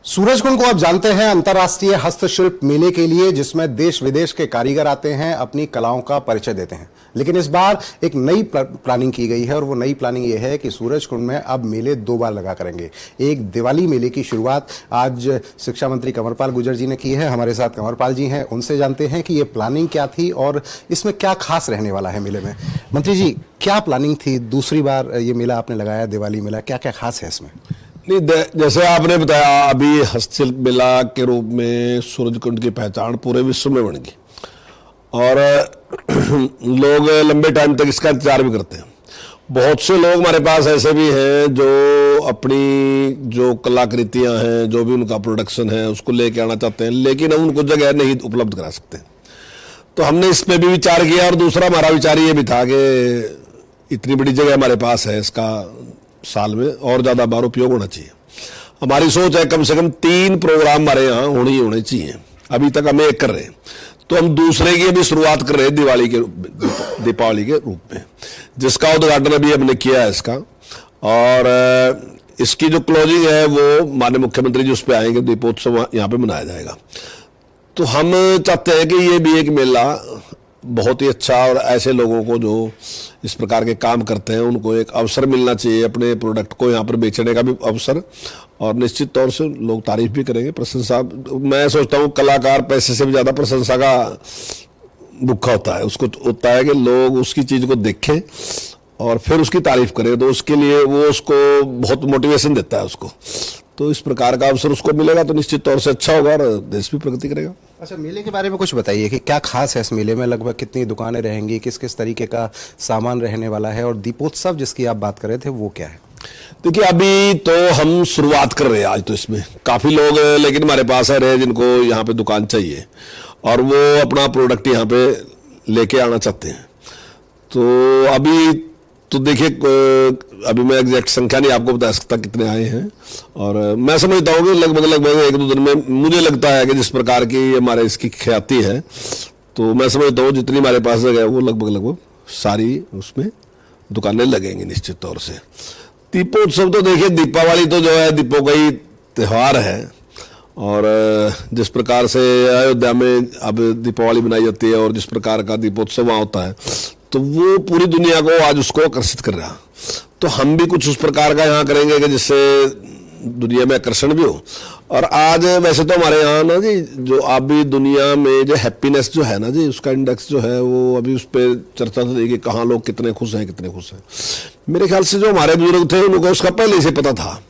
सूरजकुंड को आप जानते हैं अंतर्राष्ट्रीय हस्तशिल्प मेले के लिए, जिसमें देश विदेश के कारीगर आते हैं, अपनी कलाओं का परिचय देते हैं। लेकिन इस बार एक नई प्लानिंग की गई है और वो नई प्लानिंग ये है कि सूरजकुंड में अब मेले 2 बार लगा करेंगे। एक दिवाली मेले की शुरुआत आज शिक्षा मंत्री कंवरपाल गुर्जर जी ने की है। हमारे साथ कंवरपाल जी हैं, उनसे जानते हैं कि ये प्लानिंग क्या थी और इसमें क्या खास रहने वाला है मेले में। मंत्री जी, क्या प्लानिंग थी? दूसरी बार ये मेला आपने लगाया, दिवाली मेला, क्या क्या खास है इसमें? नहीं, जैसे आपने बताया, अभी हस्तशिल्प मेला के रूप में सूरजकुंड की पहचान पूरे विश्व में बन गई और लोग लंबे टाइम तक इसका इंतजार भी करते हैं। बहुत से लोग हमारे पास ऐसे भी हैं जो अपनी जो कलाकृतियां हैं, जो भी उनका प्रोडक्शन है, उसको लेके आना चाहते हैं, लेकिन हम उनको जगह नहीं उपलब्ध करा सकते। तो हमने इस पे भी विचार किया और दूसरा हमारा विचार ये भी था कि इतनी बड़ी जगह हमारे पास है, इसका साल में और ज़्यादा बार उपयोग होना चाहिए। हमारी सोच है कम से कम 3 प्रोग्राम हमारे यहाँ होने चाहिए। अभी तक हम 1 कर रहे हैं, तो हम दूसरे की भी शुरुआत कर रहे हैं दीपावली के रूप में, जिसका उद्घाटन अभी हमने किया है इसका। और इसकी जो क्लोजिंग है वो माननीय मुख्यमंत्री जी उस पर आएंगे, दीपोत्सव यहाँ पे मनाया जाएगा। तो हम चाहते हैं कि ये भी एक मेला बहुत ही अच्छा, और ऐसे लोगों को जो इस प्रकार के काम करते हैं उनको एक अवसर मिलना चाहिए, अपने प्रोडक्ट को यहाँ पर बेचने का भी अवसर, और निश्चित तौर से लोग तारीफ भी करेंगे, प्रशंसा। मैं सोचता हूँ कलाकार पैसे से भी ज़्यादा प्रशंसा का भूखा होता है। उसको होता है कि लोग उसकी चीज़ को देखें और फिर उसकी तारीफ करें, तो उसके लिए वो उसको बहुत मोटिवेशन देता है उसको। तो इस प्रकार का अवसर उसको मिलेगा तो निश्चित तौर से अच्छा होगा और देश भी प्रगति करेगा। अच्छा, मेले के बारे में कुछ बताइए कि क्या खास है इस मेले में? लगभग कितनी दुकानें रहेंगी, किस किस तरीके का सामान रहने वाला है, और दीपोत्सव जिसकी आप बात कर रहे थे वो क्या है? देखिए, अभी तो हम शुरुआत कर रहे हैं आज। तो इसमें काफ़ी लोग लेकिन हमारे पास आ रहे हैं जिनको यहाँ पे दुकान चाहिए और वो अपना प्रोडक्ट यहाँ पे लेके आना चाहते हैं। तो अभी तो देखिए, अभी मैं एग्जैक्ट संख्या नहीं आपको बता सकता कितने आए हैं, और मैं समझता हूँ कि लगभग 1-2 दिन में, मुझे लगता है कि जिस प्रकार की हमारे इसकी ख्याति है, तो मैं समझता हूँ जितनी हमारे पास जगह है वो लगभग सारी उसमें दुकानें लगेंगी निश्चित तौर से। दीपोत्सव तो देखिए, दीपावली तो जो है दीपों का ही त्यौहार है, और जिस प्रकार से अयोध्या में अब दीपावली मनाई जाती है और जिस प्रकार का दीपोत्सव वहाँ होता है, तो वो पूरी दुनिया को आज उसको आकर्षित कर रहा। तो हम भी कुछ उस प्रकार का यहाँ करेंगे कि जिससे दुनिया में आकर्षण भी हो। और आज वैसे तो हमारे यहाँ ना जी, जो अभी दुनिया में जो हैप्पीनेस जो है ना जी, उसका इंडेक्स जो है वो अभी उस पर चर्चा चल रही है कि कहाँ लोग कितने खुश हैं, कितने खुश हैं। मेरे ख्याल से जो हमारे बुजुर्ग थे उनको उसका पहले से पता था,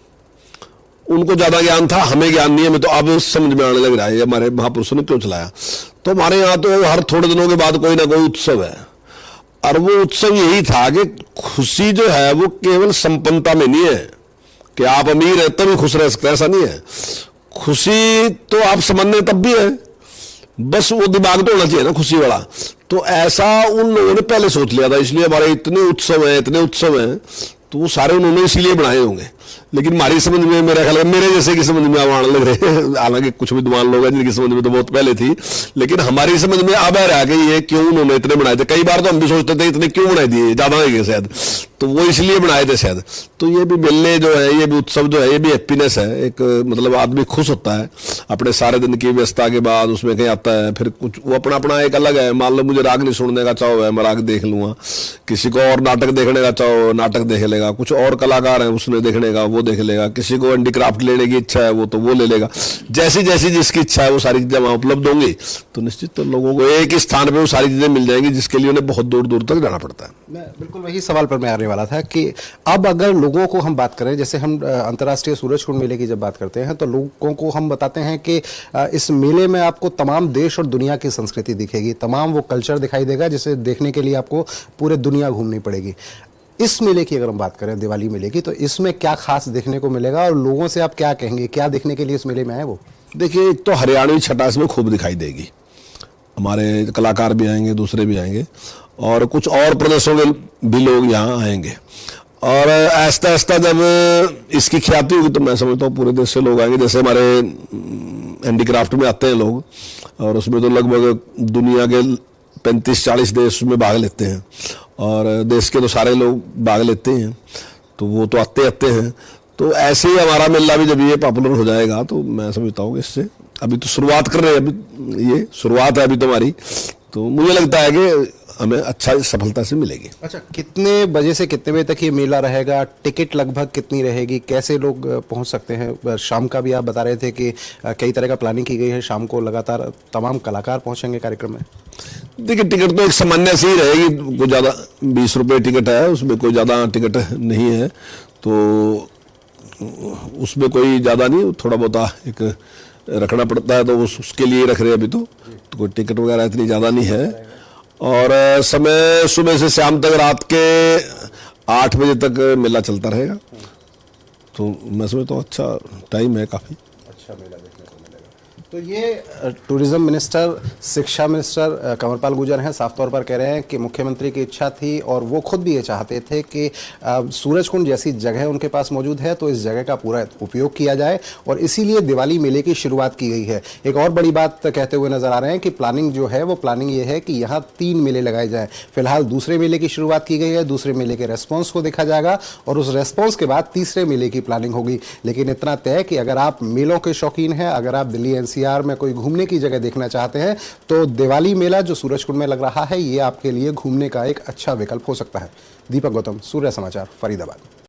उनको ज़्यादा ज्ञान था, हमें ज्ञान नहीं है। मैं तो अब समझ में आने लग रहा है हमारे महापुरुषों ने क्यों चलाया। तो हमारे यहाँ तो हर थोड़े दिनों के बाद कोई ना कोई उत्सव है, और वो उत्सव यही था कि खुशी जो है वो केवल संपन्नता में नहीं है कि आप अमीर है तभी खुश रह सकते हैं, ऐसा नहीं है। खुशी तो आप समझने तब भी है, बस वो दिमाग तो होना चाहिए ना खुशी वाला। तो ऐसा उन लोगों ने पहले सोच लिया था, इसलिए हमारे इतने उत्सव हैं, तो वो सारे उन्होंने इसीलिए बनाए होंगे। लेकिन हमारी समझ में, मेरा ख्याल है मेरे जैसे की समझ में अब आने लग रहे हैं, हालांकि कुछ विद्वान लोग हैं जिनकी समझ में तो बहुत पहले थी, लेकिन हमारी समझ में अब आ रहा कि ये क्यों उन्होंने इतने बनाए थे। कई बार तो हम भी सोचते थे इतने क्यों बनाए दिए, ज्यादा है शायद, तो वो इसलिए बनाए थे शायद। तो ये भी मेले जो है, ये भी उत्सव जो है, ये भी हैप्पीनेस है। एक मतलब आदमी खुश होता है अपने सारे दिन की व्यस्तता के बाद, उसमें कहीं आता है, फिर कुछ वो अपना अपना एक अलग है। मान लो मुझे राग नहीं सुनने का चाहो है, मैं राग देख लूंगा, किसी को और नाटक देखने का चाहो नाटक देख लेगा, कुछ और कलाकार है उसने देखने का वो देख लेगा, किसी को हैंडीक्राफ्ट लेने की इच्छा है वो तो वो ले लेगा। जैसी जैसी जिसकी इच्छा है वो सारी चीजें वहां उपलब्ध होंगी, तो निश्चित तो लोगों को एक ही स्थान पे वो सारी चीजें मिल जाएंगी, जिसके लिए उन्हें बहुत दूर दूर तक जाना पड़ता है। मैं बिल्कुल वही सवाल पर मैं आने वाला था कि अब अगर लोगों को हम बात करें, जैसे हम अंतर्राष्ट्रीय सूरजकुंड मेले की जब बात करते हैं तो लोगों को हम बताते हैं कि इस मेले में आपको तमाम देश और दुनिया की संस्कृति दिखेगी, तमाम वो कल्चर दिखाई देगा जिसे देखने के लिए आपको पूरे दुनिया घूमनी पड़ेगी। इस मेले की अगर हम बात करें, दिवाली मेले की, तो इसमें क्या खास देखने को मिलेगा और लोगों से आप क्या कहेंगे, क्या देखने के लिए इस मेले में आए? वो देखिए, एक तो हरियाणवी छटा इसमें खूब दिखाई देगी, हमारे कलाकार भी आएंगे, दूसरे भी आएंगे, और कुछ और प्रदेशों के भी लोग यहाँ आएंगे। और आहिस्ता आहिस्ता जब इसकी ख्याति होगी तो मैं समझता हूँ पूरे देश से लोग आएंगे। जैसे हमारे हैंडीक्राफ्ट में आते हैं लोग, और उसमें तो लगभग दुनिया के 35-40 देश में भाग लेते हैं, और देश के तो सारे लोग भाग लेते हैं, तो वो तो आते हैं। तो ऐसे ही हमारा मेला भी जब ये पॉपुलर हो जाएगा तो मैं समझता हूँ कि इससे अभी तो शुरुआत कर रहे हैं, अभी ये शुरुआत है अभी तो हमारी, तो मुझे लगता है कि हमें अच्छा सफलता से मिलेगी। अच्छा, कितने बजे से कितने बजे तक ये मेला रहेगा? टिकट लगभग कितनी रहेगी? कैसे लोग पहुंच सकते हैं? शाम का भी आप बता रहे थे कि कई तरह का प्लानिंग की गई है, शाम को लगातार तमाम कलाकार पहुंचेंगे कार्यक्रम में। देखिए, टिकट तो एक सामान्य सी ही रहेगी, कोई ज़्यादा 20 रुपये टिकट है, उसमें कोई ज़्यादा टिकट नहीं है, तो उसमें कोई ज़्यादा नहीं, थोड़ा बहुत एक रखना पड़ता है, तो उसके लिए रख रहे हैं अभी तो कोई टिकट वगैरह इतनी ज़्यादा नहीं है। और समय सुबह से शाम तक, रात के 8 बजे तक मेला चलता रहेगा, तो मैं समझता हूँ अच्छा टाइम है, काफ़ी अच्छा मेला देखने को मिलेगा। तो ये टूरिज्म मिनिस्टर, शिक्षा मिनिस्टर कंवरपाल गुर्जर हैं, साफ तौर पर कह रहे हैं कि मुख्यमंत्री की इच्छा थी और वो खुद भी ये चाहते थे कि सूरजकुंड जैसी जगह उनके पास मौजूद है तो इस जगह का पूरा उपयोग किया जाए, और इसीलिए दिवाली मेले की शुरुआत की गई है। एक और बड़ी बात कहते हुए नजर आ रहे हैं कि प्लानिंग जो है वो प्लानिंग ये है कि यहाँ 3 मेले लगाए जाएं। फिलहाल दूसरे मेले की शुरुआत की गई है, दूसरे मेले के रेस्पॉन्स को देखा जाएगा और उस रेस्पॉन्स के बाद तीसरे मेले की प्लानिंग होगी। लेकिन इतना तय कि अगर आप मेलों के शौकीन हैं, अगर आप दिल्ली NCR में कोई घूमने की जगह देखना चाहते हैं, तो दिवाली मेला जो सूरजकुंड में लग रहा है ये आपके लिए घूमने का एक अच्छा विकल्प हो सकता है। दीपक गौतम, सूर्य समाचार, फरीदाबाद।